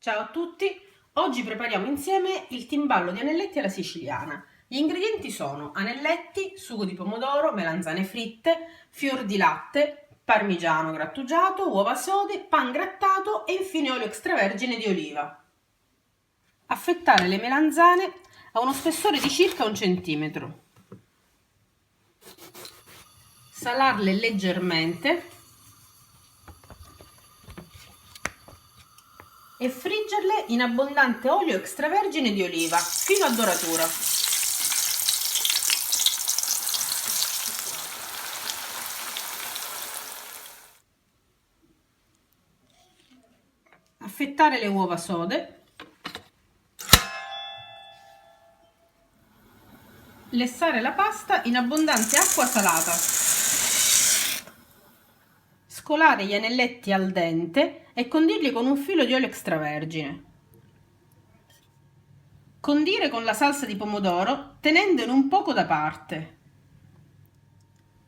Ciao a tutti, oggi prepariamo insieme il timballo di anelletti alla siciliana. Gli ingredienti sono anelletti, sugo di pomodoro, melanzane fritte, fior di latte, parmigiano grattugiato, uova sode, pan grattato e infine olio extravergine di oliva. Affettare le melanzane a uno spessore di circa 1 centimetro. Salarle leggermente e friggerle in abbondante olio extravergine di oliva fino a doratura. Affettare le uova sode, lessare la pasta in abbondante acqua salata, scolare gli anelletti al dente e condirli con un filo di olio extravergine. Condire con la salsa di pomodoro tenendone un poco da parte.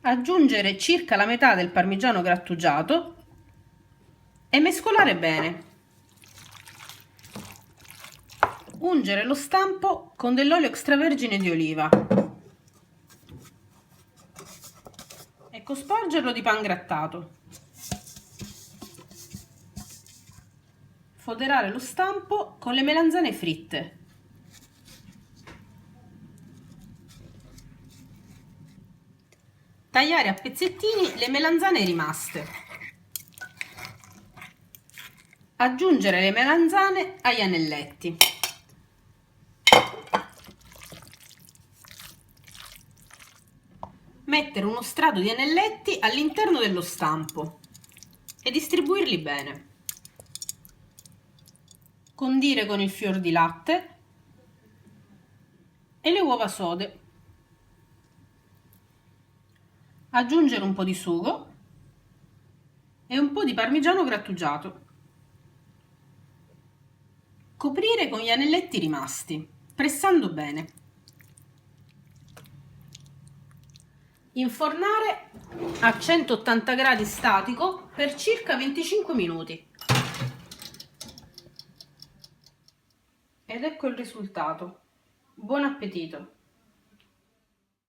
Aggiungere circa la metà del parmigiano grattugiato e mescolare bene. Ungere lo stampo con dell'olio extravergine di oliva e cospargerlo di pan grattato. Foderare lo stampo con le melanzane fritte. Tagliare a pezzettini le melanzane rimaste. Aggiungere le melanzane agli anelletti. Mettere uno strato di anelletti all'interno dello stampo e distribuirli bene. Condire con il fior di latte e le uova sode. Aggiungere un po' di sugo e un po' di parmigiano grattugiato. Coprire con gli anelletti rimasti, pressando bene. Infornare a 180 gradi statico per circa 25 minuti. Ed ecco il risultato. Buon appetito!